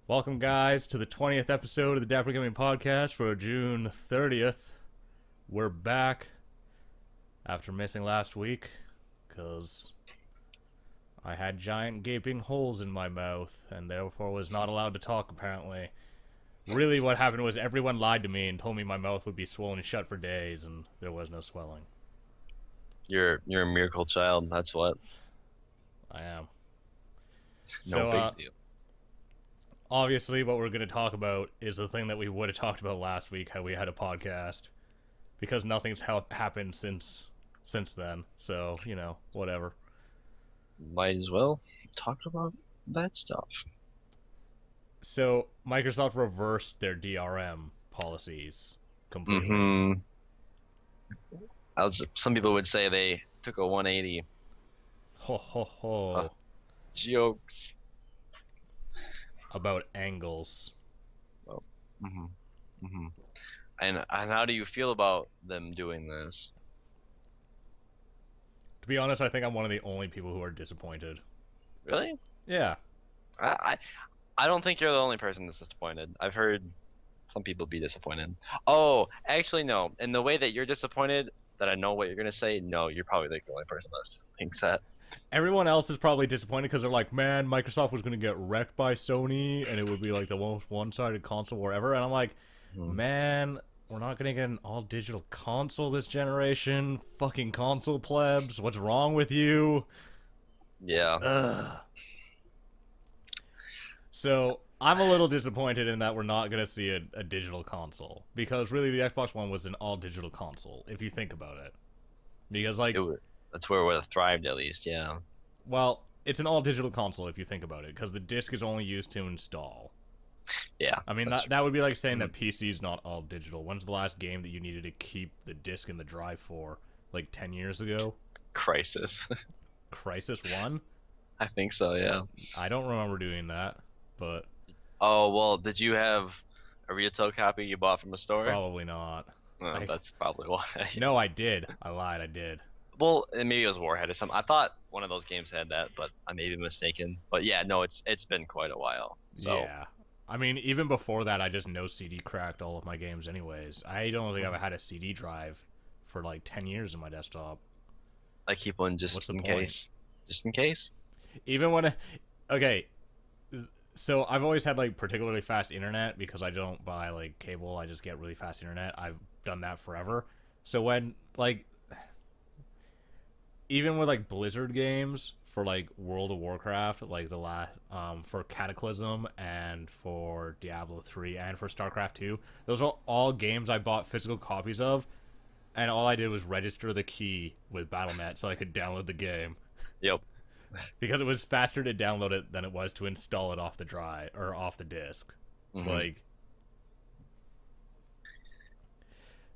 Welcome, guys, to the 20th episode of the Dapper Gaming Podcast for June 30th. We're back after missing last week because I had giant gaping holes in my mouth and therefore was not allowed to talk, apparently. Really, what happened was everyone lied to me and told me my mouth would be swollen shut for days, and there was no swelling. You're a miracle child, that's what. I am. No big deal. Obviously, what we're going to talk about is the thing that we would have talked about last week, how we had a podcast, because nothing's happened since then. So, whatever. Might as well talk about that stuff. So, Microsoft reversed their DRM policies completely. Some people would say they took a 180. Ho ho ho. Jokes. About angles. Oh. And how do you feel about them doing this? To be honest, I think I'm one of the only people who are disappointed. Really? Yeah. I don't think you're the only person that's disappointed. I've heard some people be disappointed. Oh, actually no. In the way that you're disappointed, that I know what you're gonna say, no, you're probably like the only person that thinks that. Everyone else is probably disappointed because they're like, man, Microsoft was going to get wrecked by Sony and it would be like the most one-sided console wherever. And I'm like, man, we're not going to get an all-digital console this generation. Fucking console plebs. What's wrong with you? Yeah. Ugh. So I'm a little disappointed in that we're not going to see a digital console. Because really the Xbox One was an all-digital console, if you think about it. Because like... That's where it would have thrived, at least, yeah. Well, it's an all-digital console if you think about it, because the disc is only used to install. Yeah. I mean, that would be like saying that PC is not all-digital. When's the last game that you needed to keep the disc in the drive for? Like 10 years ago? Crisis. Crisis 1? I think so, yeah. I don't remember doing that, but... Oh, well, did you have a retail copy you bought from the store? Probably not. Oh, that's probably why. No, I did. I lied, I did. Well, maybe it was Warhead or something. I thought one of those games had that, but I may be mistaken. But yeah, no, it's been quite a while. So. Yeah. I mean, even before that, I just no CD cracked all of my games anyways. I don't think I've had a CD drive for like 10 years in my desktop. I keep one just in case. Just in case? Even when... Okay, so I've always had like particularly fast internet because I don't buy like cable. I just get really fast internet. I've done that forever. So when like... Even with like Blizzard games for like World of Warcraft, like the last for Cataclysm and for Diablo 3 and for StarCraft 2, those are all games I bought physical copies of, and all I did was register the key with Battle.net so I could download the game. Yep. Because it was faster to download it than it was to install it off the drive or off the disc. Like.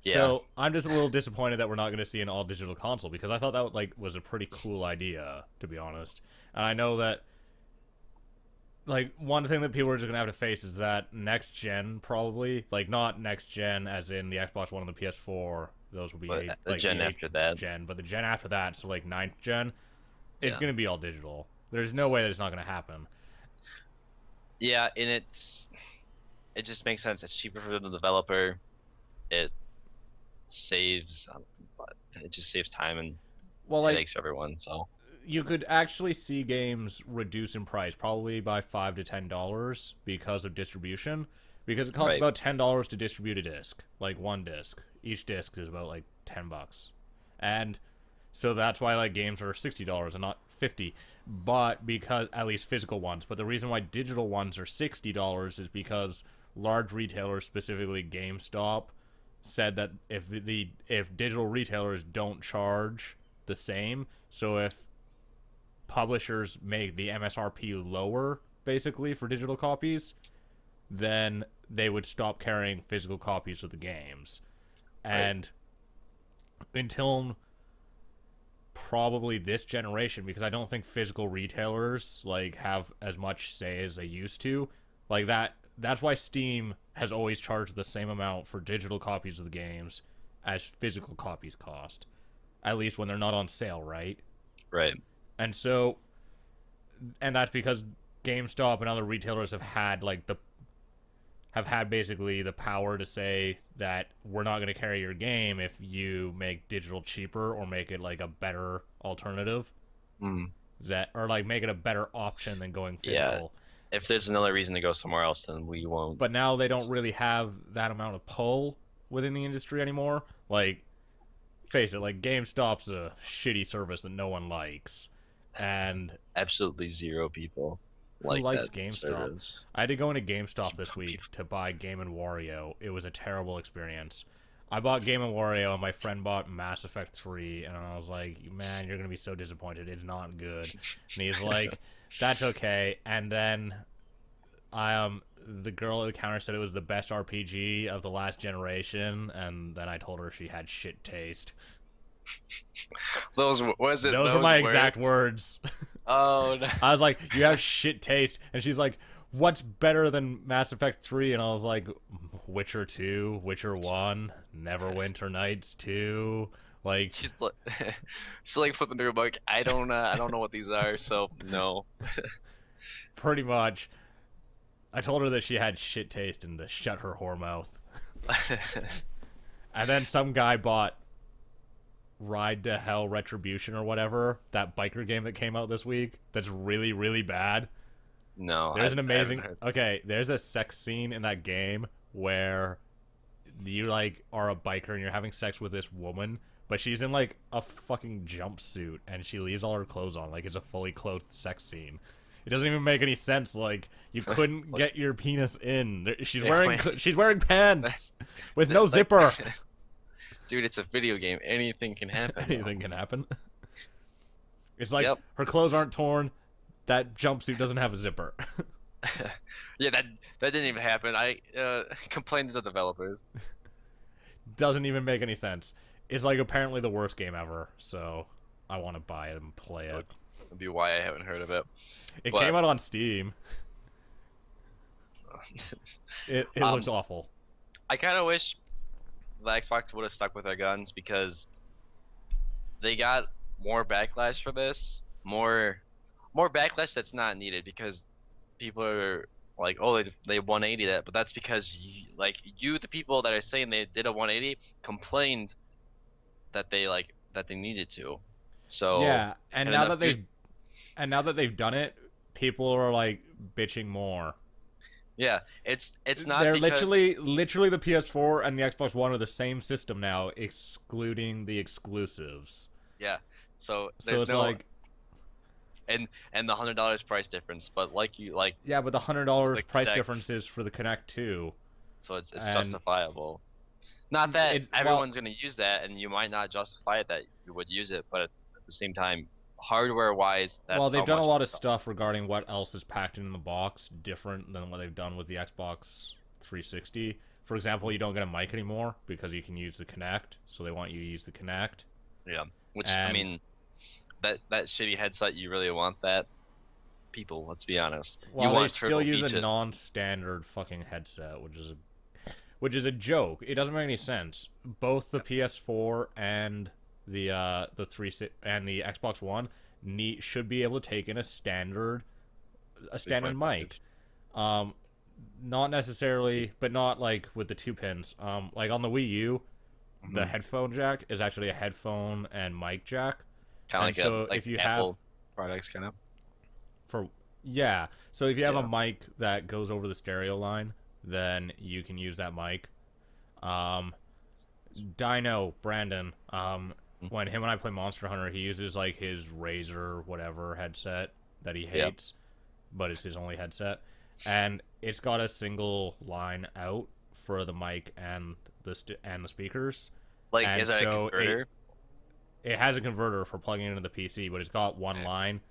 Yeah. So I'm just a little disappointed that we're not going to see an all-digital console because I thought that like was a pretty cool idea, to be honest. And I know that like one thing that people are just going to have to face is that next gen probably, like not next gen as in the Xbox One and the PS4, those will be the gen after that. But the gen after that, so like 9th gen, it's going to be all digital. There's no way that it's not going to happen. Yeah, and it just makes sense. It's cheaper for the developer. It just saves time and headaches for everyone. So you could actually see games reduce in price, probably by $5 to $10 because of distribution. Because it costs about $10 to distribute a disc, like one disc. Each disc is about like $10, and so that's why like games are $60 and not $50. But because at least physical ones. But the reason why digital ones are $60 is because large retailers, specifically GameStop, said that if digital retailers don't charge the same, so if publishers make the MSRP lower, basically, for digital copies, then they would stop carrying physical copies of the games. And until probably this generation, because I don't think physical retailers like have as much say as they used to, like that's why Steam has always charged the same amount for digital copies of the games as physical copies cost. At least when they're not on sale, right? Right. And so, and that's because GameStop and other retailers have had basically the power to say that we're not going to carry your game if you make digital cheaper or make it like a better alternative. Or like make it a better option than going physical. Yeah. If there's another reason to go somewhere else, then we won't. But now they don't really have that amount of pull within the industry anymore. Like, face it, like GameStop's a shitty service that no one likes, and absolutely zero people who likes GameStop. Service. I had to go into GameStop this week to buy Game & Wario. It was a terrible experience. I bought Game & Wario, and my friend bought Mass Effect 3, and I was like, man, you're going to be so disappointed. It's not good. And he's like, that's okay. And then the girl at the counter said it was the best RPG of the last generation, and then I told her she had shit taste. Those were my exact words. Oh, no. I was like, you have shit taste. And she's like, what's better than Mass Effect 3? And I was like, Witcher 2, Witcher 1, Neverwinter Nights 2. Like, she's like flipping through a book. I don't know what these are, so no. Pretty much. I told her that she had shit taste and to shut her whore mouth. And then some guy bought Ride to Hell Retribution or whatever, that biker game that came out this week that's really, really bad. No, there's an amazing... Okay, there's a sex scene in that game where you, like, are a biker and you're having sex with this woman, but she's in, like, a fucking jumpsuit and she leaves all her clothes on. Like, it's a fully clothed sex scene. It doesn't even make any sense. Like, you couldn't get your penis in. She's wearing pants with no zipper. Dude, it's a video game. Anything can happen. Anything can happen. It's like her clothes aren't torn. That jumpsuit doesn't have a zipper. Yeah, that didn't even happen. I complained to the developers. Doesn't even make any sense. It's like apparently the worst game ever. So I want to buy it and play it. That'd be why I haven't heard of it. It came out on Steam. It looks awful. I kind of wish the Xbox would have stuck with their guns because they got more backlash for this. More backlash that's not needed because people are like, oh, they 180 that, but that's because the people that are saying they did a 180 complained that they needed to. So yeah, and now that they've done it, people are like bitching more. Yeah, it's not. They're literally the PS4 and the Xbox One are the same system now, excluding the exclusives. Yeah, so there's it's no like, and the $100 price difference, but yeah, but the $100 price difference is for the Kinect too. So it's justifiable. Not that everyone's gonna use that, and you might not justify it that you would use it, but at the same time, hardware-wise, they've done a lot of stuff regarding what else is packed in the box, different than what they've done with the Xbox 360. For example, you don't get a mic anymore because you can use the Kinect, so they want you to use the Kinect. Yeah, I mean, that shitty headset, you really want that? People, let's be honest. Well, they still use a non-standard fucking headset, which is a joke. It doesn't make any sense. Both the PS4 and the Xbox One should be able to take in a standard mic. Not necessarily, but not like with the 2 pins. Like on the Wii U, the headphone jack is actually a headphone and mic jack. Kind of like if you Apple have products, kind of. So if you have a mic that goes over the stereo line, then you can use that mic. Dino Brandon, when him and I play Monster Hunter, he uses like his Razer whatever headset that he hates, but it's his only headset, and it's got a single line out for the mic and the speakers. Like, is that a converter? It has a converter for plugging into the PC, but it's got one line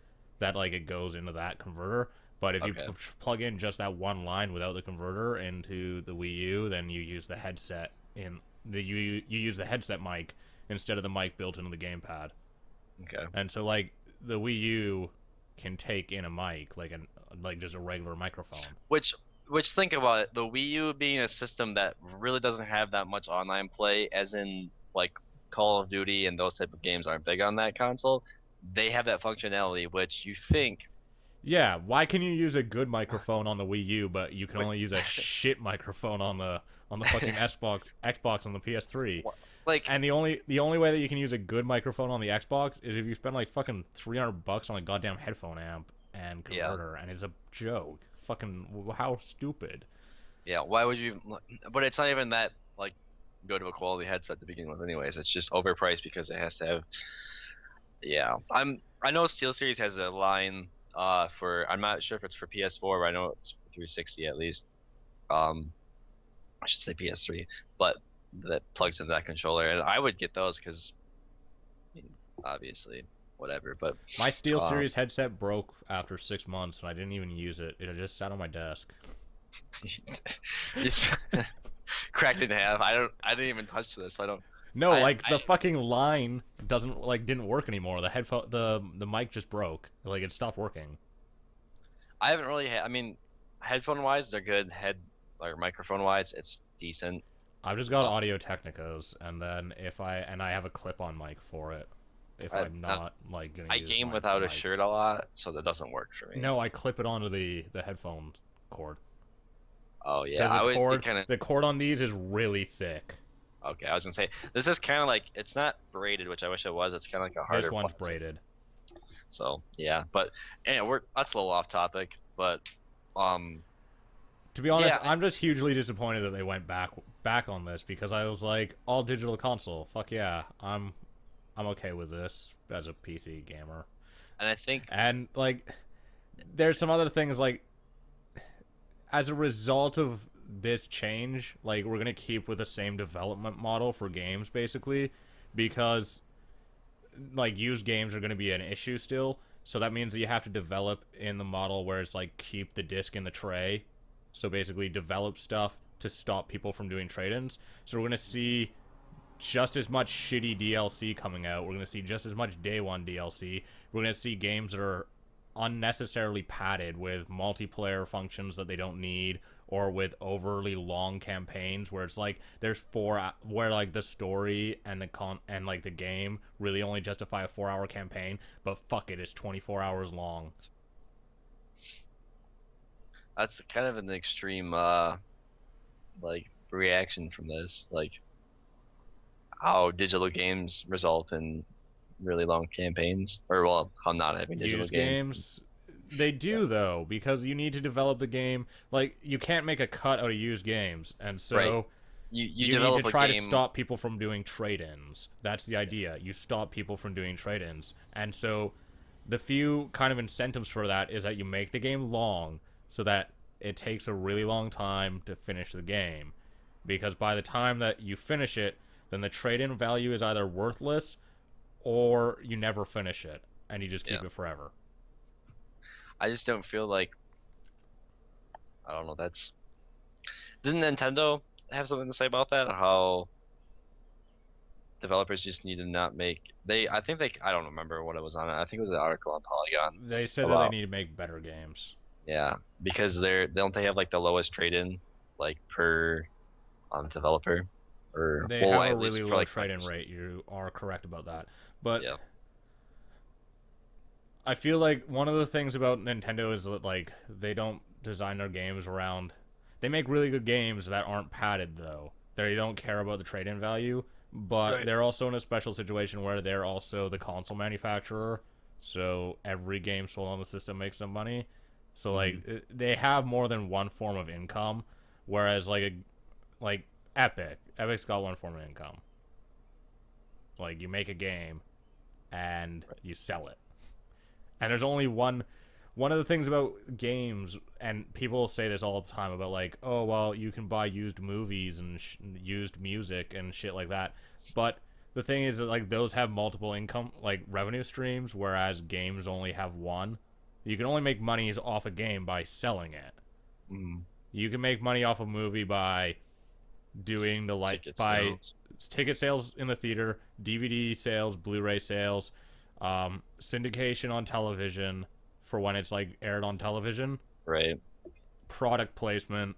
that like it goes into that converter. But if you plug in just that one line without the converter into the Wii U, then you use the headset you use the headset mic instead of the mic built into the gamepad. Okay. And so like the Wii U can take in a mic like just a regular microphone. Which think about it, the Wii U being a system that really doesn't have that much online play, as in like Call of Duty and those type of games aren't big on that console. They have that functionality, which you think Yeah, why can you use a good microphone on the Wii U, but you can only use a shit microphone on the fucking Xbox on the PS3? Like, And the only way that you can use a good microphone on the Xbox is if you spend like fucking $300 on a goddamn headphone amp and converter, and it's a joke. Fucking how stupid. yeah, why would you? But it's not even that like good of a quality headset to begin with, anyways. It's just overpriced because it has to have. Yeah, I know SteelSeries has a line for, I'm not sure if it's for PS4, but I know it's for 360 at least. I should say PS3, but that plugs into that controller, and I would get those because obviously whatever. But My SteelSeries headset broke after 6 months, and I didn't even use it. It just sat on my desk. just cracked in half. I didn't even touch this. I don't. No, the fucking line didn't work anymore. The mic just broke. Like it stopped working. I haven't really had. I mean, headphone wise, they're good. Microphone wise, it's decent. I've just got Audio Technicas, and then I have a clip-on mic for it. If I'm not like gonna. I use game my without mic. a shirt a lot, so that doesn't work for me. No, I clip it onto the headphone cord. Oh yeah, I always kind of. The cord on these is really thick. Okay, I was gonna say this is kind of like, it's not braided, which I wish it was. It's kind of like a harder. This one's plastic. braided. So yeah, but anyway, that's a little off topic, but To be honest, yeah. I'm just hugely disappointed that they went back on this, because I was like, all digital console, fuck yeah, I'm okay with this as a PC gamer. And I think, and like, there's some other things, like, as a result of this change, like, we're gonna keep with the same development model for games, basically, because like used games are gonna be an issue still. So that means that you have to develop in the model where it's like keep the disc in the tray. So basically develop stuff to stop people from doing trade-ins. So we're going to see just as much shitty DLC coming out. We're going to see just as much day one DLC. We're going to see games that are unnecessarily padded with multiplayer functions that they don't need, or with overly long campaigns where it's like there's where like the story and the game really only justify a 4-hour campaign, but fuck it, it's 24 hours long. that's kind of an extreme like reaction from this, like how digital games result in really long campaigns, or well, how not having digital games. They do, though, because you need to develop the game. Like, you can't make a cut out of used games, and so right. You develop need to try a game... to stop people from doing trade-ins. That's the idea. You stop people from doing trade-ins, and so the few kind of incentives for that is that you make the game long, so that it takes a really long time to finish the game, because by the time that you finish it, then the trade-in value is either worthless, or you never finish it, and you just keep it forever. I just don't feel like, I don't know, that's... Didn't Nintendo have something to say about that? How developers just need to not make... I don't remember what it was on. I think it was an article on Polygon. They said that they need to make better games. Yeah, because don't they have like the lowest trade-in, like, per developer? Or, they have a really low trade-in rate. You are correct about that. But... yeah. I feel like one of the things about Nintendo is that, like, they don't design their games around... They make really good games that aren't padded, though. They don't care about the trade-in value, but they're also in a special situation where they're also the console manufacturer, so every game sold on the system makes them money. So, like, they have more than one form of income, whereas, like Epic's got one form of income. Like, you make a game, and you sell it. And there's only one of the things about games, and people say this all the time about, like, oh, well, you can buy used movies and used music and shit like that. But the thing is that, like, those have multiple income, like, revenue streams, whereas games only have one. You can only make money off a game by selling it. You can make money off a movie by doing ticket sales in the theater, DVD sales, Blu-ray sales, syndication on television for when it's like aired on television, right? Product placement,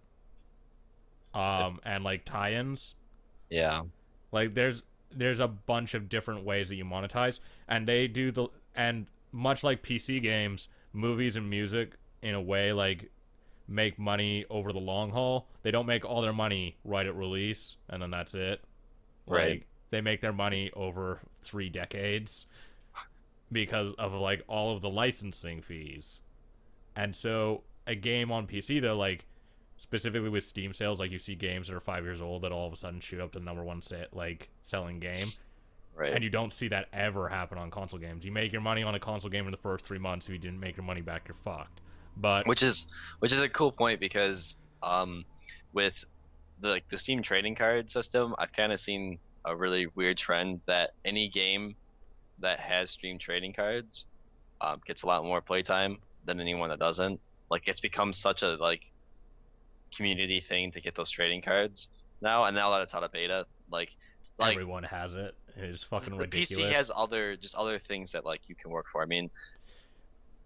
and like tie-ins. Yeah, like there's a bunch of different ways that you monetize, and and much like PC games, movies and music in a way like make money over the long haul. They don't make all their money right at release and then that's it. Right. Like they make their money over 3 decades because of like all of the licensing fees. And so a game on PC though, like specifically with Steam sales, like you see games that are 5 years old that all of a sudden shoot up to the #1 selling game. Right. And you don't see that ever happen on console games. You make your money on a console game in the first 3 months. If you didn't make your money back, you're fucked. But which is a cool point because with the Steam trading card system, I've kind of seen a really weird trend that any game that has Steam trading cards gets a lot more playtime than anyone that doesn't. Like it's become such a community thing to get those trading cards now, and now that it's out of beta, like everyone has it. It's fucking ridiculous. PC has other things that you can work for. I mean,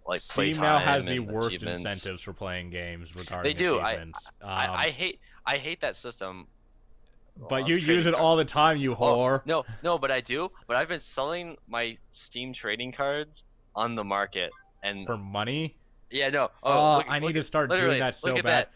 like Steam now has the worst incentives for playing games regarding they do. achievements. I hate that system. But you use it all the time, you whore. No, but I do. But I've been selling my Steam trading cards on the market and for money. Yeah, no. I need to start doing that so bad. That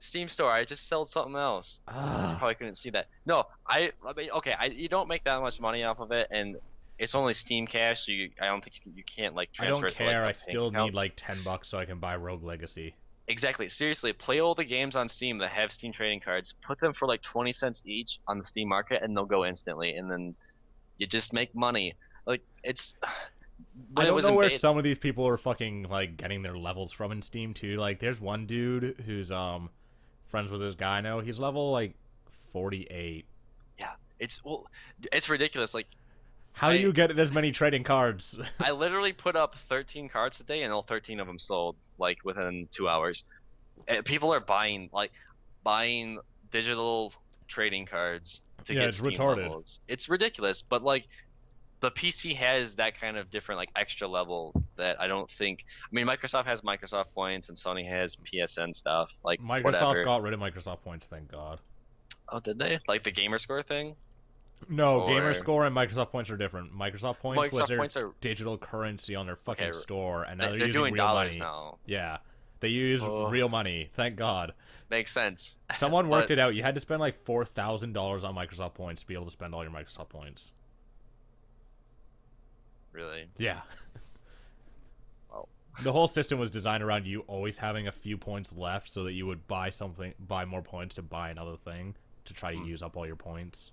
Steam store. I just sold something else. You probably couldn't see that. No, I mean, okay. You don't make that much money off of it, and it's only Steam Cash, so I don't think you can't transfer. I don't care. I still account. need $10 so I can buy Rogue Legacy. Exactly. Seriously, play all the games on Steam that have Steam trading cards. Put them for 20 cents each on the Steam market, and they'll go instantly. And then you just make money. It's. I don't know where some of these people are fucking getting their levels from in Steam too. There's one dude who's friends with this guy I know. He's level 48. Yeah, it's ridiculous. How do you get as many trading cards? I literally put up 13 cards today, and all 13 of them sold within 2 hours. People are buying digital trading cards to get Steam retarded. Levels. It's ridiculous, but the PC has that kind of different extra level that I don't think. I mean, Microsoft has Microsoft points, and Sony has PSN stuff. Microsoft whatever. got rid of Microsoft points, thank God. Oh, did they? The gamer score thing? No, gamer score and Microsoft points are different. Microsoft points was their digital currency on their fucking store, and now they're using doing real dollars money. Now. Yeah, they use real money. Thank God. Makes sense. Someone worked it out. You had to spend $4,000 on Microsoft points to be able to spend all your Microsoft points. Really? Yeah. Wow. The whole system was designed around you always having a few points left so that you would buy more points to buy another thing to try to use up all your points.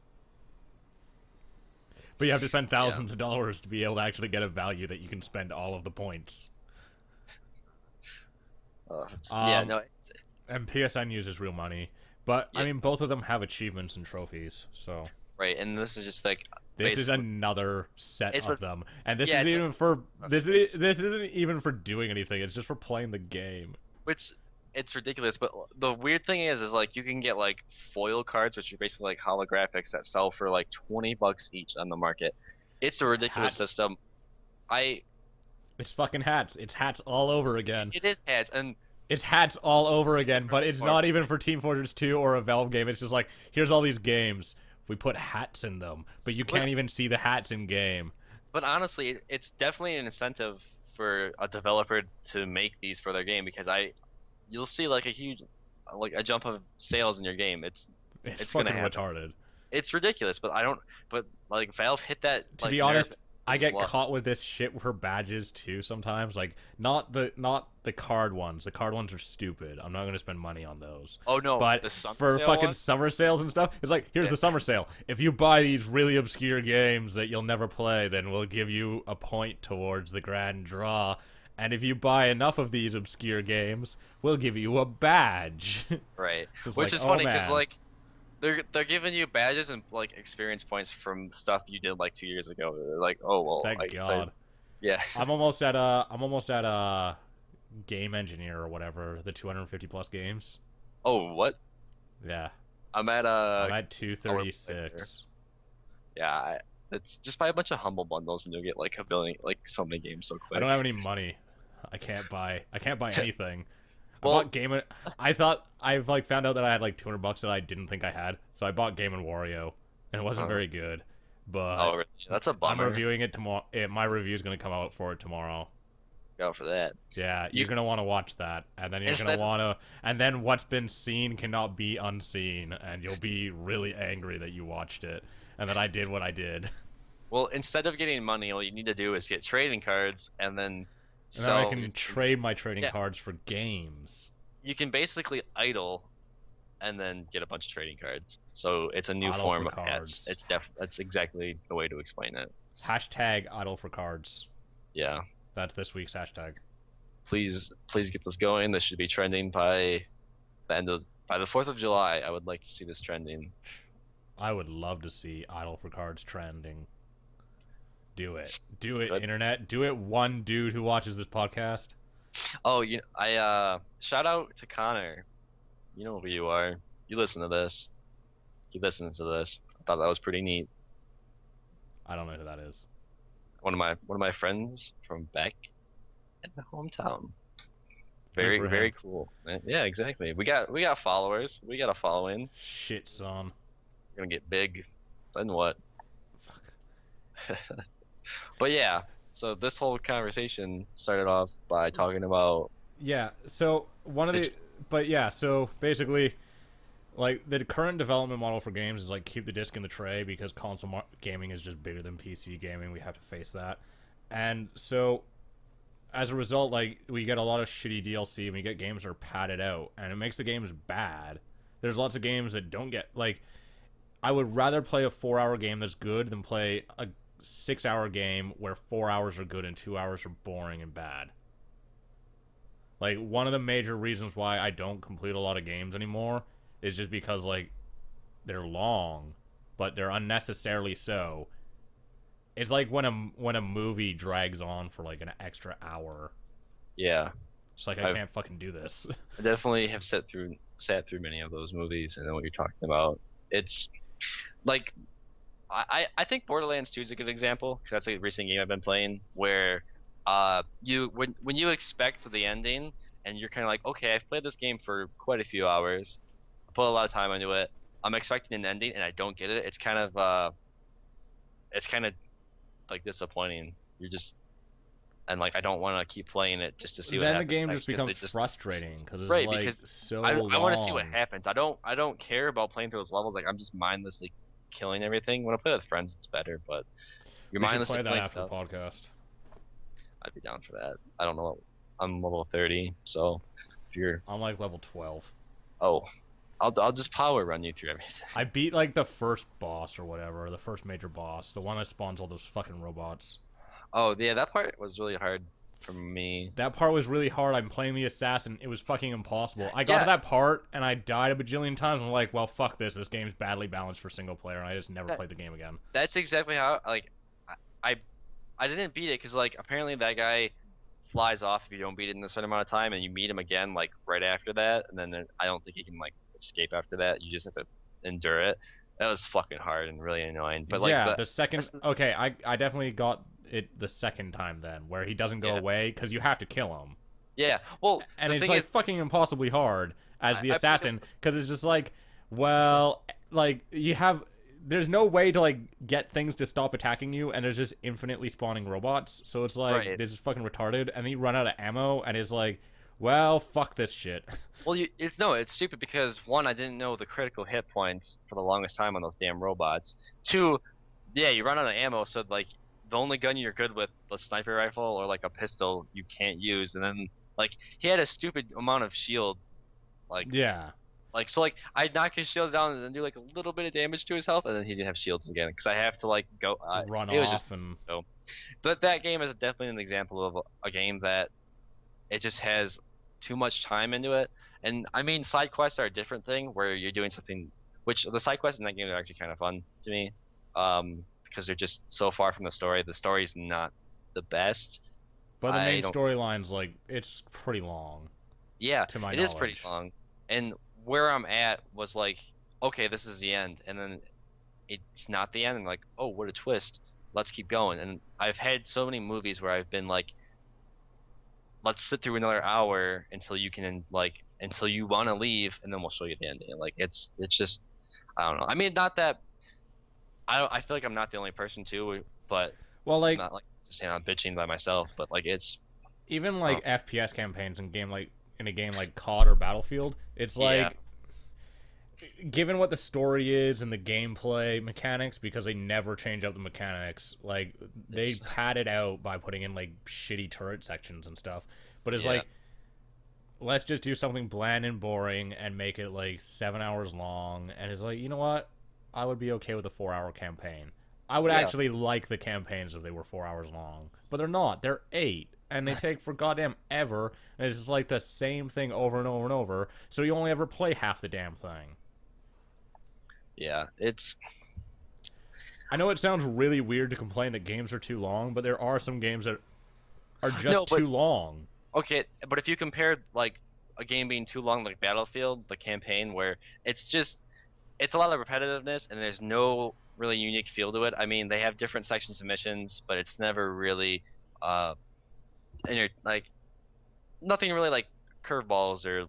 But you have to spend thousands of dollars to be able to actually get a value that you can spend all of the points. No. And PSN uses real money. But, I mean, both of them have achievements and trophies, so... Right, and this is just This is another set of them, and this isn't even for this isn't even for doing anything. It's just for playing the game. Which it's ridiculous, but the weird thing is you can get foil cards, which are basically holographics that sell for $20 each on the market. It's a ridiculous system. It's fucking hats. It's hats all over again. It is hats, and it's hats all over again. But it's not even for Team Fortress 2 or a Valve game. It's just here's all these games. We put hats in them, but you can't even see the hats in game. But honestly, it's definitely an incentive for a developer to make these for their game because you'll see a huge a jump of sales in your game. It's fucking retarded. It's ridiculous, but Valve hit that. To be honest, I get caught with this shit for badges too sometimes. Not the card ones. The card ones are stupid. I'm not gonna spend money on those. Oh no! But for fucking summer sales and stuff, it's here's the summer sale. If you buy these really obscure games that you'll never play, then we'll give you a point towards the grand draw. And if you buy enough of these obscure games, we'll give you a badge. Right. Which is funny because they're giving you badges and experience points from stuff you did 2 years ago. They're oh well. Thank God. So, yeah. I'm almost at Game Engineer or whatever, the 250 plus games. Oh, what? Yeah. I'm at 236. Yeah, it's just buy a bunch of humble bundles and you'll get a billion, so many games so quick. I don't have any money. I can't buy anything. Well, I bought Game. I thought I've found out that I had $200 that I didn't think I had, so I bought Game & Wario, and it wasn't very good. But really? That's a bummer. I'm reviewing it tomorrow. My review is going to come out for it tomorrow. look out for that. Yeah, you're gonna want to watch that, and then you're Instead- gonna want to, and then what's been seen cannot be unseen, and you'll be really angry that you watched it, and that I did what I did. Well, instead of getting money, all you need to do is get trading cards, and then And then sell. I can trade my trading Yeah. cards for games. You can basically idle, and then get a bunch of trading cards. So it's a new Idle form for of cards. hats. That's exactly the way to explain it. Hashtag idle for cards. Yeah. That's this week's hashtag. Please get this going. This should be trending by the 4th of July. I would like to see this trending. I would love to see idle for cards trending. Do it. Do it, Good. internet. Do it, one dude who watches this podcast. Oh, I shout out to Connor. You know who you are. You listen to this. You listen to this. I thought that was pretty neat. I don't know who that is. One of my friends from back in the hometown. Good Very for him. very cool. Yeah, exactly. We got followers. We got a following. Shit, son. We're gonna get big. Then what? Fuck. But yeah. So this whole conversation started off by talking about Yeah, so one of the... But yeah, so basically, like, the current development model for games is, like, keep the disc in the tray because console gaming is just bigger than PC gaming. We have to face that. And so, as a result, like, we get a lot of shitty DLC and we get games that are padded out. And it makes the games bad. There's lots of games that don't get... Like, I would rather play a 4-hour game that's good than play a 6-hour game where 4 hours are good and 2 hours are boring and bad. Like, one of the major reasons why I don't complete a lot of games anymore is just because, like, they're long, but they're unnecessarily so. It's like when a movie drags on for, like, an extra hour. yeah. It's like, I can't fucking do this. I definitely have sat through many of those movies. I know what you're talking about. It's like I think Borderlands 2 is a good example because that's a recent game I've been playing where when you expect the ending and you're kind of like, okay, I've played this game for quite a few hours, I put a lot of time into it, I'm expecting an ending and I don't get it. It's kind of like disappointing. You're just and like I don't want to keep playing it just to see what Then the happens game next, just 'cause becomes frustrating because it's Right, like because so I long. want to see what happens. I don't care about playing through those levels. Like I'm just mindlessly killing everything. When I play with friends, it's better. But you're We should mindlessly play that killing after stuff. the podcast. I'd be down for that. I don't know. I'm level 30, so if you're I'm like level 12. I'll just power run you through everything. I beat like the first boss or whatever, the first major boss, the one that spawns all those fucking robots. Oh yeah, that part was really hard for me. That part was really hard. I'm playing the assassin. It was fucking impossible. I got to that part and I died a bajillion times. I'm like, well, fuck this. This game's badly balanced for single player, and I just never played the game again. That's exactly how like I didn't beat it because like apparently that guy flies off if you don't beat it in a certain amount of time, and you meet him again like right after that, and then I don't think he can like escape after that. You just have to endure it. That was fucking hard and really annoying. But like yeah, the second. Okay, I definitely got it the second time then, where he doesn't go away because you have to kill him. Yeah, well, And the it's thing like is, fucking impossibly hard as the I- assassin because it's just like, well, like you have. There's no way to like get things to stop attacking you, and there's just infinitely spawning robots. So it's like Right. this is fucking retarded, and then you run out of ammo, and it's like, well, fuck this shit. well, it's stupid because one, I didn't know the critical hit points for the longest time on those damn robots. Two, yeah, you run out of ammo, so like the only gun you're good with, the sniper rifle or like a pistol, you can't use. And then like he had a stupid amount of shield, like Yeah, so like I'd knock his shields down and then do like a little bit of damage to his health, and then he didn't have shields again because I have to like go run it was off just, and so. But that game is definitely an example of a game that it just has too much time into it. And I mean, side quests are a different thing where you're doing something, which the side quests in that game are actually kind of fun to me, because they're just so far from the story. The story's not the best. but the I main don't- storyline's like it's pretty long. Yeah, To my it is pretty knowledge. long. And where I'm at was like, okay, this is the end, and then it's not the end, and like, oh, what a twist. Let's keep going. And I've had so many movies where I've been like, let's sit through another hour until you can like until you want to leave, and then we'll show you the ending. Like it's just I don't know. I mean, not that I feel like I'm not the only person too, but Well, I'm like not like just saying I'm bitching by myself, but like it's even like FPS campaigns in a game like COD or Battlefield, it's like given what the story is and the gameplay mechanics, because they never change up the mechanics, like they pad it out by putting in like shitty turret sections and stuff. But it's like, let's just do something bland and boring and make it like 7 hours long. And it's like, you know what? I would be okay with a 4-hour campaign. I would actually like the campaigns if they were 4 hours long, but they're not. They're 8, and they take for goddamn ever. And it's just like the same thing over and over and over. So you only ever play half the damn thing. Yeah, it's... I know it sounds really weird to complain that games are too long, but there are some games that are just too long. Okay, but if you compare, like, a game being too long, like Battlefield, the campaign, where it's a lot of repetitiveness, and there's no really unique feel to it. I mean, they have different sections of missions, but it's never really, like, nothing really like curveballs or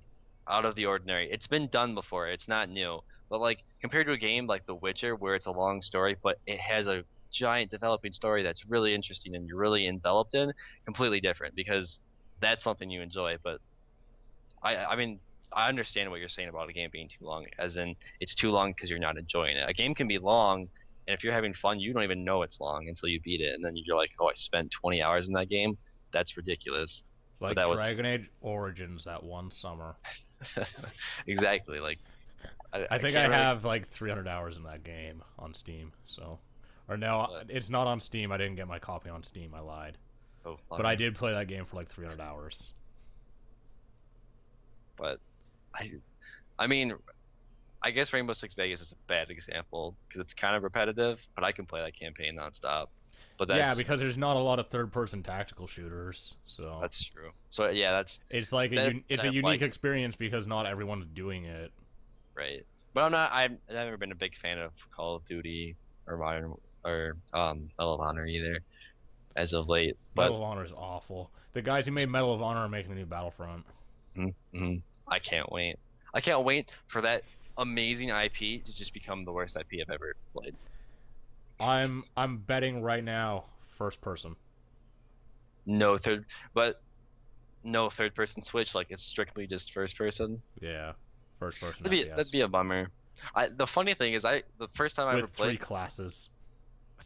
out of the ordinary. It's been done before. It's not new. But like compared to a game like The Witcher, where it's a long story, but it has a giant developing story that's really interesting and you're really enveloped in, completely different, because that's something you enjoy. But I mean, I understand what you're saying about a game being too long, as in it's too long because you're not enjoying it. A game can be long, and if you're having fun, you don't even know it's long until you beat it, and then you're like, oh, I spent 20 hours in that game. That's ridiculous. Like Dragon Age Origins that one summer. Exactly. Like I think I have like 300 hours in that game on Steam. So, or no, it's not on Steam. I didn't get my copy on Steam. I lied. Oh, but I did play that game for like 300 hours. But I mean, I guess Rainbow Six Vegas is a bad example because it's kind of repetitive. But I can play that campaign nonstop. But that's, because there's not a lot of third-person tactical shooters. So that's true. So yeah, it's like it's a unique experience because not everyone's doing it. Right. But I've never been a big fan of Call of Duty or Modern or Medal of Honor either, as of late. But Medal of Honor is awful. The guys who made Medal of Honor are making a new Battlefront. I can't wait. I can't wait for that amazing IP to just become the worst IP I've ever played. I'm betting right now first person. No third person switch. Like it's strictly just first person. Yeah. First person. That'd be a bummer. The funny thing is, the first time I ever played 3 classes.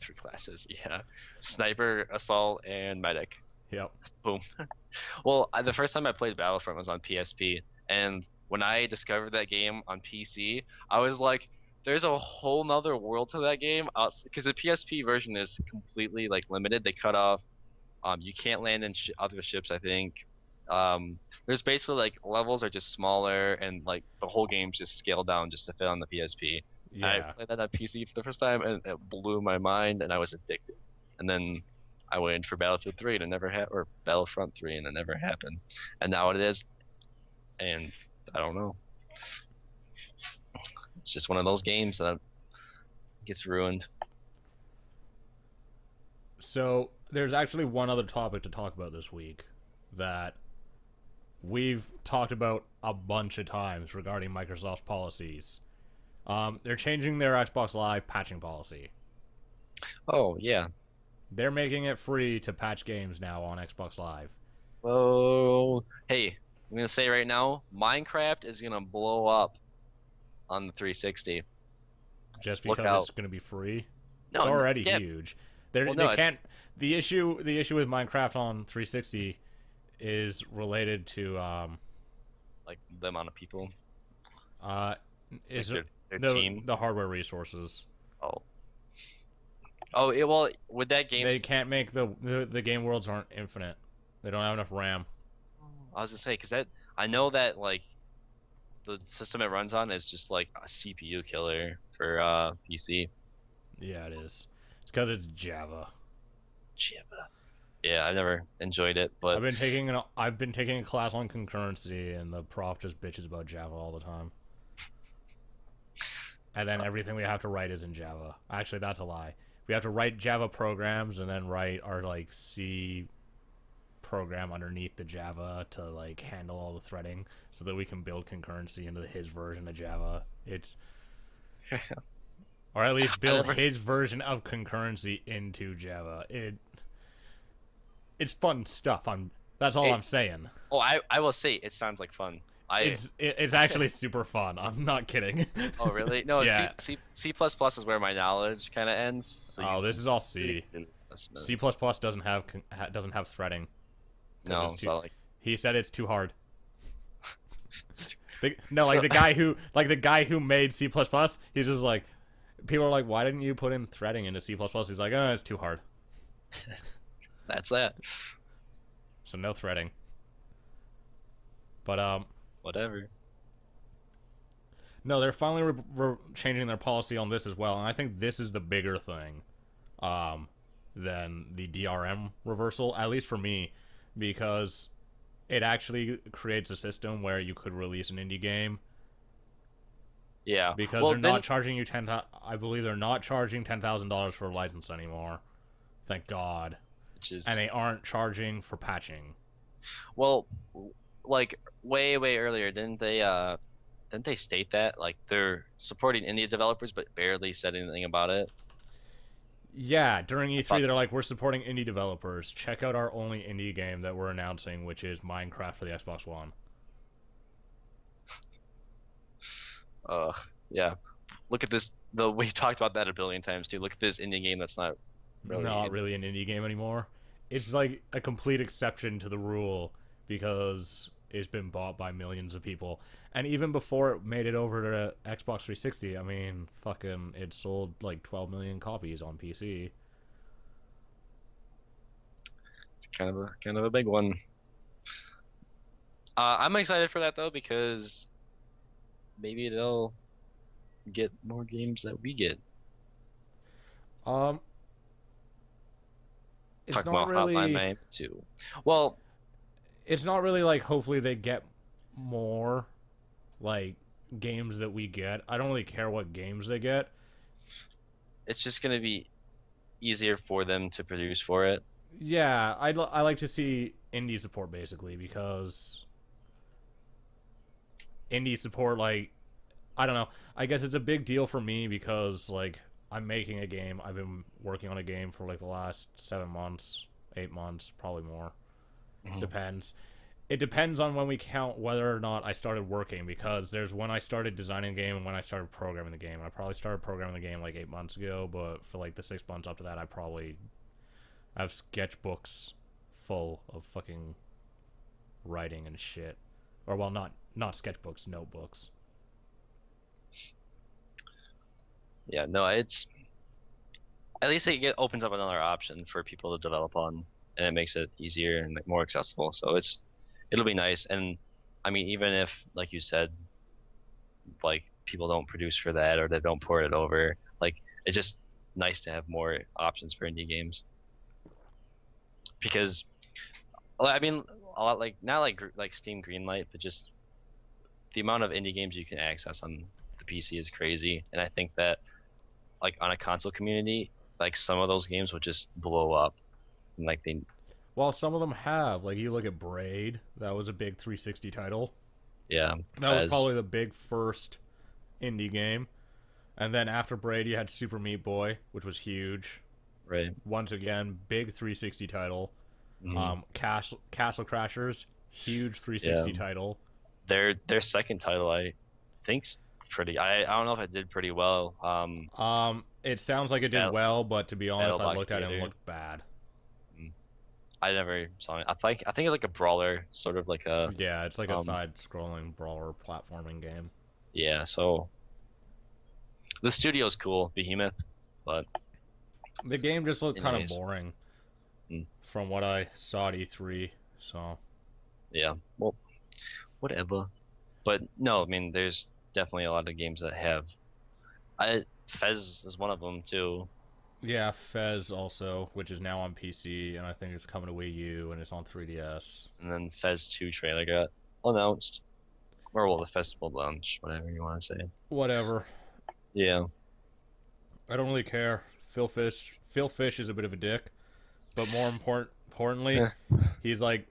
3 classes, yeah, sniper, assault, and medic. Yep. Boom. Well, the first time I played Battlefront was on PSP, and when I discovered that game on PC, I was like, "There's a whole nother world to that game." Because the PSP version is completely like limited. They cut off. You can't land in other ships, I think. There's basically like levels are just smaller and like the whole game's just scaled down just to fit on the PSP. Yeah. I played that on PC for the first time and it blew my mind and I was addicted. And then I waited for Battlefield 3 and it never or Battlefront 3 and it never happened. And now it is. And I don't know. It's just one of those games that gets ruined. So there's actually one other topic to talk about this week that we've talked about a bunch of times regarding Microsoft's policies. They're changing their Xbox Live patching policy. Oh, yeah. They're making it free to patch games now on Xbox Live. Oh, hey, I'm going to say right now, Minecraft is going to blow up on the 360. Just because it's going to be free? No, it's already huge. They can't. The issue with Minecraft on 360 is related to like the amount of people. Is like their team? The hardware resources. Well, with that game, they can't make the game worlds aren't infinite. They don't have enough RAM. I was gonna say because I know that like the system it runs on is just like a CPU killer for PC. Yeah, it is. It's because it's Java. Yeah, I've never enjoyed it, but I've been taking a class on concurrency, and the prof just bitches about Java all the time. And then everything we have to write is in Java. Actually, that's a lie. We have to write Java programs and then write our like C program underneath the Java to like handle all the threading, so that we can build concurrency into his version of Java. Or at least build his version of concurrency into Java. It's fun stuff. I'm That's all I'm saying. Oh, I will say it sounds like fun. It's actually super fun. I'm not kidding. Oh, really? No, Yeah. C plus plus is where my knowledge kind of ends. So This is all C. C++ doesn't have threading. No, so like he said it's too hard. The guy who made C++, he's just like, people are like, why didn't you put in threading into C++? He's like, oh, it's too hard. That's that. So no threading. But whatever. No, they're finally changing their policy on this as well, and I think this is the bigger thing than the DRM reversal, at least for me, because it actually creates a system where you could release an indie game. Yeah, because they're not charging you I believe they're not charging $10,000 for a license anymore. Thank God. And they aren't charging for patching. Well, like way earlier, didn't they state that like they're supporting indie developers but barely said anything about it? Yeah, during E3 they're like, we're supporting indie developers. Check out our only indie game that we're announcing, which is Minecraft for the Xbox One. Yeah. Look at this. We talked about that a billion times too. Look at this indie game that's not really an indie game anymore. It's like a complete exception to the rule because it's been bought by millions of people. And even before it made it over to Xbox 360, I mean, fucking, it sold like 12 million copies on PC. It's kind of a big one. I'm excited for that though because maybe they'll get more games that we get. It's Talk not about really Hotline Miami 2. Well, it's not really like hopefully they get more like games that we get. I don't really care what games they get. It's just gonna be easier for them to produce for it. Yeah, I like to see indie support basically because indie support, like, I don't know. I guess it's a big deal for me because like I'm making a game. I've been working on a game for like the last 7 months, 8 months, probably more. Depends. It depends on when we count whether or not I started working, because there's when I started designing a game and when I started programming the game. I probably started programming the game like 8 months ago, but for like the 6 months up to that, I probably have sketchbooks full of fucking writing and shit. Or well, not sketchbooks, notebooks. Yeah, no, it's at least it opens up another option for people to develop on, and it makes it easier and more accessible. So it'll be nice. And I mean, even if, like you said, like people don't produce for that or they don't port it over, like it's just nice to have more options for indie games. Because I mean, a lot like not like Steam Greenlight, but just the amount of indie games you can access on the PC is crazy. And I think that like on a console community, like some of those games would just blow up. And like well, some of them have. Like you look at Braid, that was a big 360 title. Yeah. That was probably the big first indie game. And then after Braid, you had Super Meat Boy, which was huge. Right. Once again, big 360 title. Castle Crashers, huge 360 title. Their second title, I think's pretty. I don't know if it did pretty well. It sounds like it did well, but to be honest, I looked at it and it looked bad. I never saw it. I think it's like a brawler, sort of like a. Yeah, it's like a side-scrolling brawler platforming game. Yeah, so the studio's cool, Behemoth, but the game just looked kind of boring from what I saw at E3. So yeah, well, whatever. But no, I mean, there's definitely a lot of games that have. Fez is one of them too. Yeah, Fez also, which is now on PC, and I think it's coming to Wii U, and it's on 3DS. And then Fez 2 trailer got announced. Or well, the festival launch, whatever you want to say. Whatever. Yeah. I don't really care. Phil Fish is a bit of a dick, but more importantly, he's like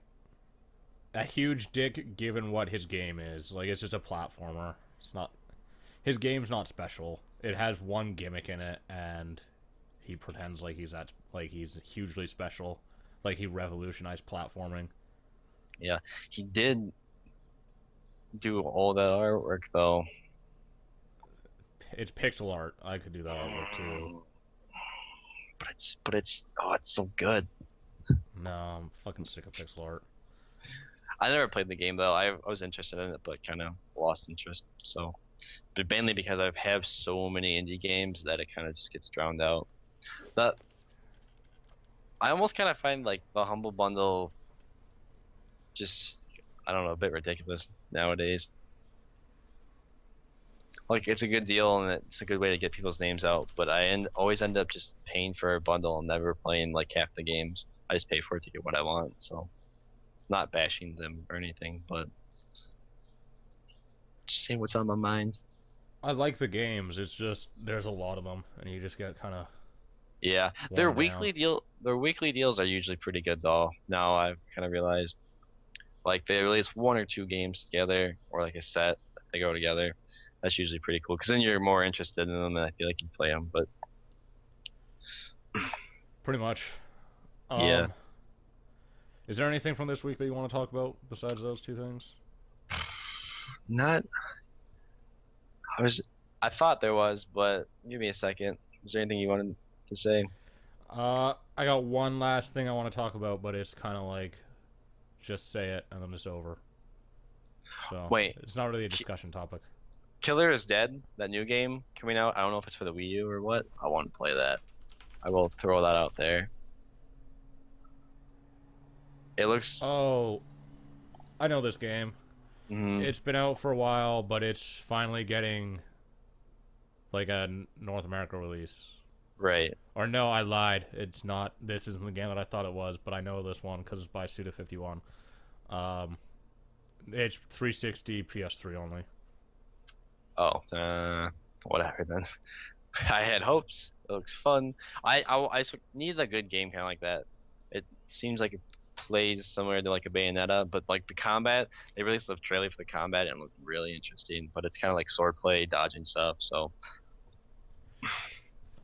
a huge dick given what his game is. Like, it's just a platformer. It's not. His game's not special. It has one gimmick in it, and he pretends like he's hugely special, like he revolutionized platforming. Yeah, he did do all that artwork though. It's pixel art. I could do that artwork too. But it's it's so good. No, I'm fucking sick of pixel art. I never played the game though. I was interested in it, but kind of lost interest. So, but mainly because I have so many indie games that it kind of just gets drowned out. That I almost kind of find like the Humble Bundle just, I don't know, a bit ridiculous nowadays. Like it's a good deal and it's a good way to get people's names out, but always end up just paying for a bundle and never playing like half the games. I just pay for it to get what I want. So, not bashing them or anything, but just saying what's on my mind. I like the games. It's just there's a lot of them, and you just get kind of Yeah, their weekly deals are usually pretty good though. Now I've kind of realized, like they release one or two games together or like a set that they go together. That's usually pretty cool because then you're more interested in them and I feel like you play them. But pretty much. Yeah. Is there anything from this week that you want to talk about besides those two things? Not. I thought there was, but give me a second. Is there anything you wanted to say? I got one last thing I want to talk about, but it's kind of like, just say it and then it's over. So Wait. It's not really a discussion topic. Killer is Dead, that new game coming out. I don't know if it's for the Wii U or what. I want to play that. I will throw that out there. It looks. Oh, I know this game. Mhm. It's been out for a while, but it's finally getting like a North America release. Right. Or no, I lied. It's not. This isn't the game that I thought it was, but I know this one because it's by Suda51. It's 360 PS3 only. Oh, whatever then. I had hopes. It looks fun. I need a good game kind of like that. It seems like it plays similar to like a Bayonetta, but like the combat, they released the trailer for the combat and it looked really interesting. But it's kind of like swordplay, dodging stuff. So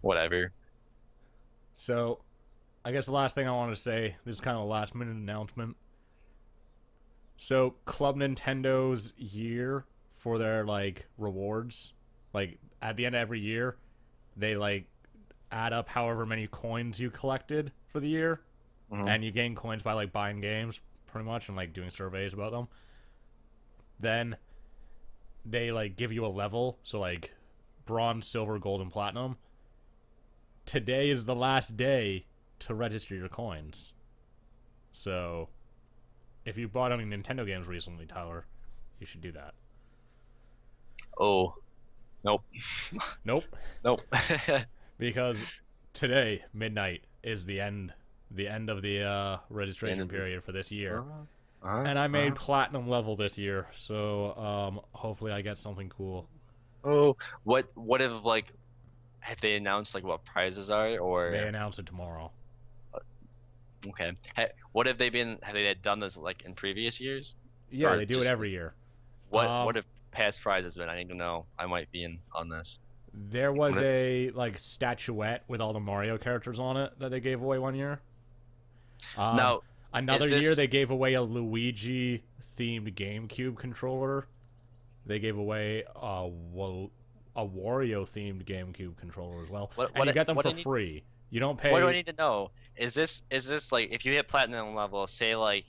whatever. So, I guess the last thing I want to say, this is kind of a last minute announcement. So, Club Nintendo's year for their like rewards, like at the end of every year, they like add up however many coins you collected for the year, and you gain coins by like buying games pretty much and like doing surveys about them. Then they like give you a level, so like bronze, silver, gold, and platinum. Today is the last day to register your coins. So, if you bought any Nintendo games recently, Tyler, you should do that. Oh, nope. Nope. Nope. Because today, midnight, is the end of the registration period for this year. And I made platinum level this year, so hopefully I get something cool. Oh, what if like have they announced like what prizes are or They announce it tomorrow. Okay. What have they done this like in previous years? Yeah, Or they do it just- every year. What have past prizes been? I need to know. I might be in on this. There was a like statuette with all the Mario characters on it that they gave away one year. Now, Another is this- year they gave away a Luigi themed GameCube controller. They gave away a Wario themed GameCube controller as well. And you get them for free. You don't pay. What do I need to know? Is this like if you hit platinum level, say like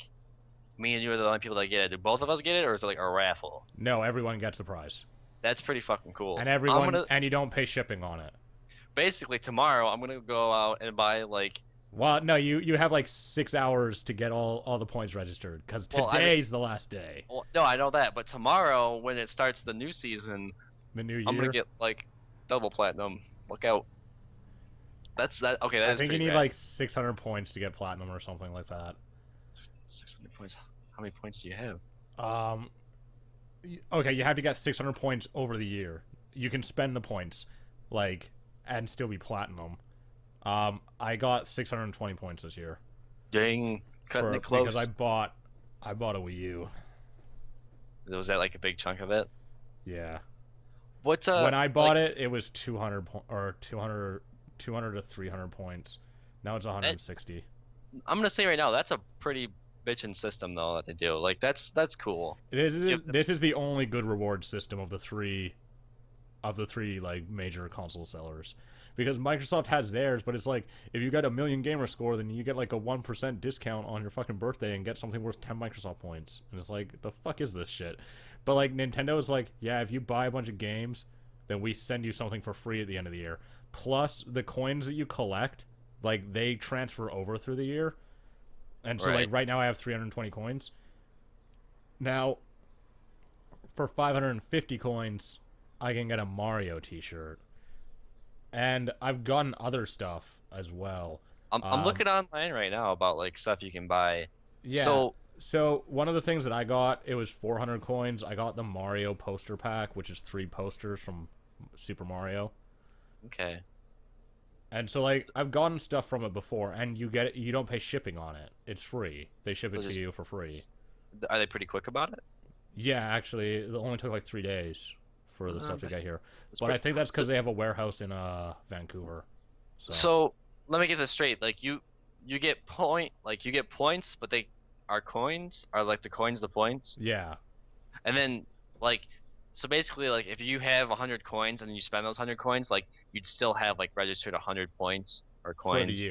me and you are the only people that get it, do both of us get it, or is it like a raffle? No, everyone gets the prize. That's pretty fucking cool. And everyone and you don't pay shipping on it. Basically, tomorrow I'm gonna go out and buy like. Well, no, you have like 6 hours to get all the points registered because today's the last day. Well, no, I know that, but tomorrow when it starts the new season, The new year. I'm gonna get like double platinum. Look out. That's that. Okay, I think you need like 600 points to get platinum or something like that. 600 points. How many points do you have? Okay, you have to get 600 points over the year. You can spend the points, like, and still be platinum. I got 620 points this year. Dang, cutting it close. Because I bought a Wii U. Was that like a big chunk of it? Yeah. What's when I bought it was 200 to 300 points. Now it's 160. I'm gonna say right now that's a pretty bitchin' system though that they do. Like that's cool. This is the only good reward system of the three like major console sellers, because Microsoft has theirs, but it's like if you get a million gamer score, then you get like a 1% discount on your fucking birthday and get something worth 10 Microsoft points, and it's like, the fuck is this shit? But like Nintendo is like, yeah, if you buy a bunch of games, then we send you something for free at the end of the year, plus the coins that you collect, like they transfer over through the year. And so like right now I have 320 coins. Now for 550 coins I can get a Mario t-shirt. And I've gotten other stuff as well. I'm looking online right now about like stuff you can buy. Yeah. So one of the things that I got, it was 400 coins. I got the Mario poster pack, which is 3 posters from Super Mario. Okay. And so like I've gotten stuff from it before, and you get it, you don't pay shipping on it. It's free. They ship it to you for free. Are they pretty quick about it? Yeah, actually, it only took like 3 days for the stuff to get here. But I think that's because they have a warehouse in Vancouver. So let me get this straight. Like you get points, but they are coins. Are like the coins the points? Yeah. And then like, so basically like if you have 100 coins and you spend those 100 coins, like you'd still have like registered 100 points or coins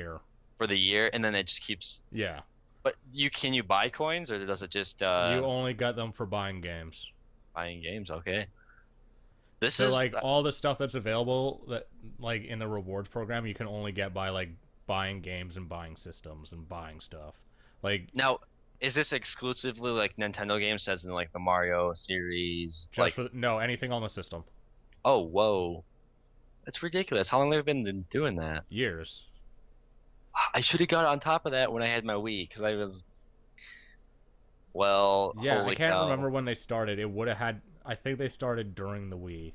for the year, and then it just keeps. Yeah. But can you buy coins, or does it just? You only got them for buying games. Buying games, okay. This is like all the stuff that's available that like in the rewards program you can only get by like buying games and buying systems and buying stuff. Like now, is this exclusively like Nintendo games, as in like the Mario series? Just like, no, anything on the system. Oh, whoa. That's ridiculous. How long have they been doing that? Years. I should have got on top of that when I had my Wii, because I was... Well, yeah, I can't remember when they started. It would have had... I think they started during the Wii.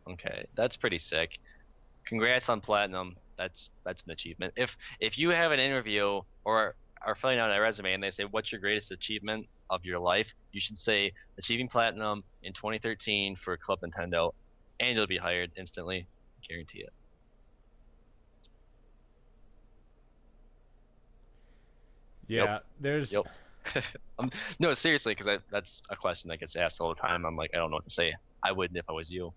Okay, that's pretty sick. Congrats on Platinum. That's an achievement. If you have an interview or are filling out a resume and they say, what's your greatest achievement of your life, you should say achieving Platinum in 2013 for Club Nintendo, and you'll be hired instantly. Guarantee it. Yeah, yep. There's... Yep. No, seriously, because that's a question that gets asked all the time. I'm like, I don't know what to say. I wouldn't if I was you.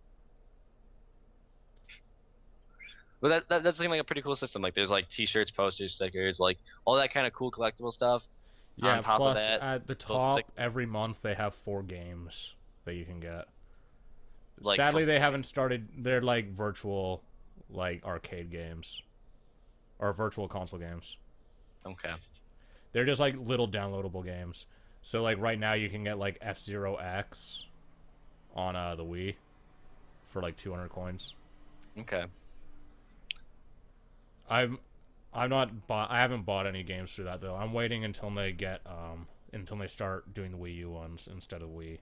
But that seems like a pretty cool system. Like, there's like T-shirts, posters, stickers, like all that kind of cool collectible stuff. Yeah, on top plus of that, at the top, every month they have 4 games that you can get. Like, sadly, they haven't started. They're like virtual, like arcade games, or virtual console games. Okay. They're just like little downloadable games. So like right now you can get like F-Zero X on the Wii for like 200 coins. Okay. I haven't bought any games through that though. I'm waiting until they get until they start doing the Wii U ones instead of Wii.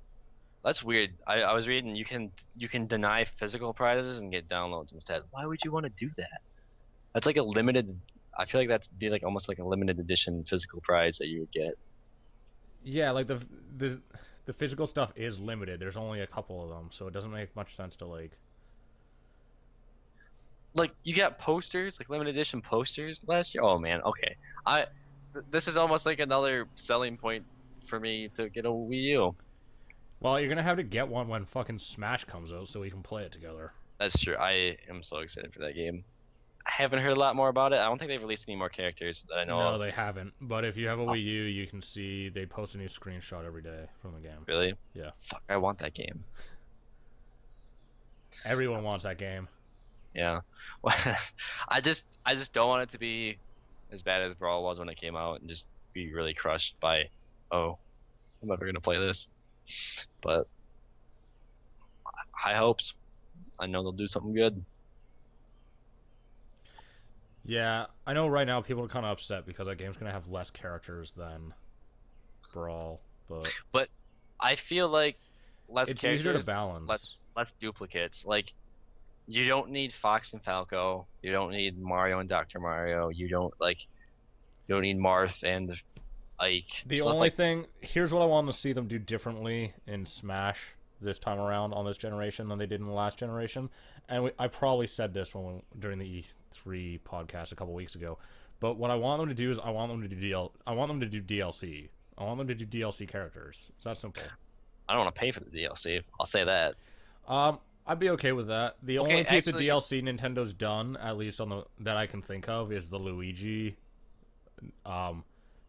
That's weird. I was reading you can deny physical prizes and get downloads instead. Why would you want to do that? That's like a limited. I feel like that'd be like almost like a limited edition physical prize that you would get. Yeah, like the physical stuff is limited. There's only a couple of them, so it doesn't make much sense to like. Like you got posters, like limited edition posters last year. Oh man, okay. This is almost like another selling point for me to get a Wii U. Well, you're gonna have to get one when fucking Smash comes out, so we can play it together. That's true. I am so excited for that game. I haven't heard a lot more about it. I don't think they've released any more characters that I know of. No, they haven't. But if you have a Wii U, you can see they post a new screenshot every day from the game. Really? Yeah. Fuck, I want that game. Everyone wants that game. Yeah. Well, I just don't want it to be as bad as Brawl was when it came out and just be really crushed by, oh, I'm never gonna play this. But high hopes. I know they'll do something good. Yeah, I know right now people are kind of upset because that game's going to have less characters than Brawl, but I feel like less it's characters, easier to balance. Less duplicates. Like, you don't need Fox and Falco. You don't need Mario and Dr. Mario. You don't need Marth and Ike. The only thing, here's what I want to see them do differently in Smash this time around on this generation than they did in the last generation. And I probably said this during the E3 podcast a couple weeks ago, But what I want them to do is I want them to do DLC. I want them to do DLC characters. It's that simple. I don't want to pay for the DLC. I'll say that. I'd be okay with that. The Okay, only piece actually- of DLC Nintendo's done, at least on the that I can think of, is the Luigi,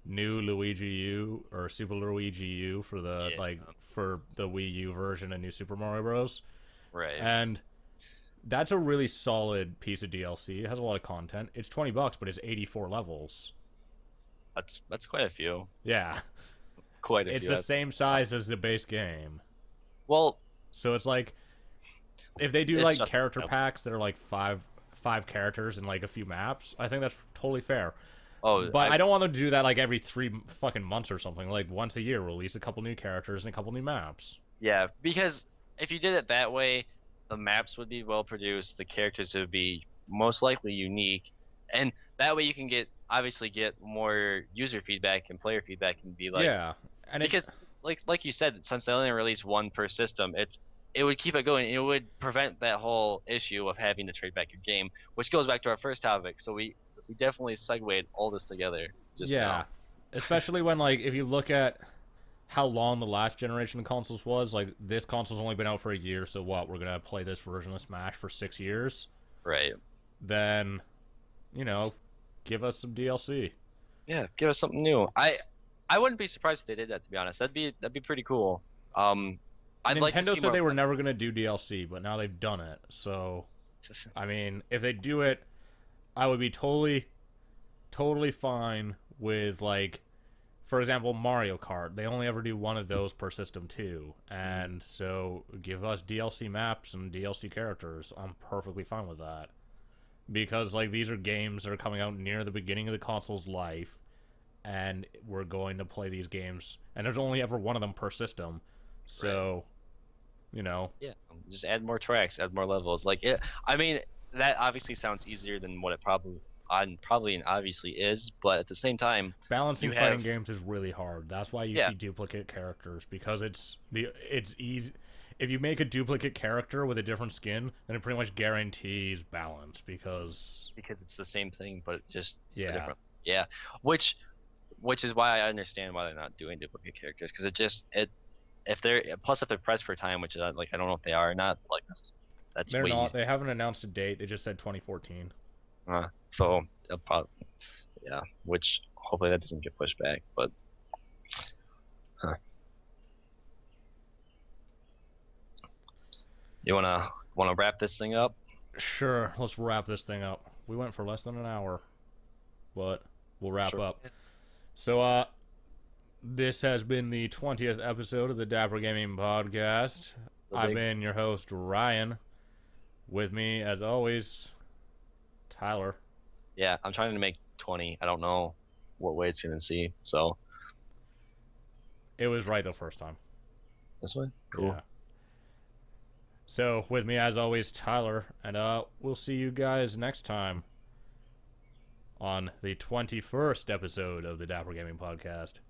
new Luigi U or Super Luigi U for the for the Wii U version of New Super Mario Bros. Right. And that's a really solid piece of DLC. It has a lot of content. It's $20, but it's 84 levels. That's quite a few. Yeah. Quite a It's few. the same size as the base game. Well, So it's like if they do It's like just- character yep. packs that are like five characters and like a few maps, I think that's totally fair. oh, But I don't want them to do that like every 3 fucking months or something. Like once a year, release a couple new characters and a couple new maps. yeah, because if you did it that way, the maps would be well produced, the characters would be most likely unique, and that way you can obviously get more user feedback and player feedback and be like, yeah, and because like you said, since they only release one per system, it would keep it going. It would prevent that whole issue of having to trade back your game, which goes back to our first topic. So we definitely segued all this together. Just now. especially when like if you look at how long the last generation of consoles was, like this console's only been out for a year, so what? We're gonna play this version of Smash for 6 years. Right. Then, give us some DLC. Yeah, give us something new. I wouldn't be surprised if they did that. To be honest, that'd be pretty cool. I'd Nintendo like to see said more... they were never gonna do DLC, but now they've done it. So, I mean, if they do it, I would be totally fine with like, for example, Mario Kart. They only ever do one of those per system too, and so give us DLC maps and DLC characters. I'm perfectly fine with that, because like these are games that are coming out near the beginning of the console's life, and we're going to play these games, and there's only ever one of them per system, so Yeah, just add more tracks, add more levels. Like it. I mean, that obviously sounds easier than what it probably and obviously is, but at the same time, balancing you fighting have- games is really hard. That's why you Yeah. see duplicate characters, because it's easy. If you make a duplicate character with a different skin, then it pretty much guarantees balance, because it's the same thing, but just Yeah. different. Yeah, which is why I understand why they're not doing duplicate characters, because if they're pressed for time, which I don't know if they are or not, like that's they're way not. easier. They haven't announced a date. They just said 2014. So they'll probably, yeah, which hopefully that doesn't get pushed back, but you wanna wrap this thing up? Sure, let's wrap this thing up. We went for less than an hour, but we'll wrap Sure. up. So, this has been the 20th episode of the Dapper Gaming Podcast. I've been your host, Ryan. With me, as always, Tyler. Yeah, I'm trying to make 20. I don't know what way it's gonna see. So It was right the first time. this way, cool. Yeah. So, with me, as always, Tyler, and we'll see you guys next time on the 21st episode of the Dapper Gaming Podcast.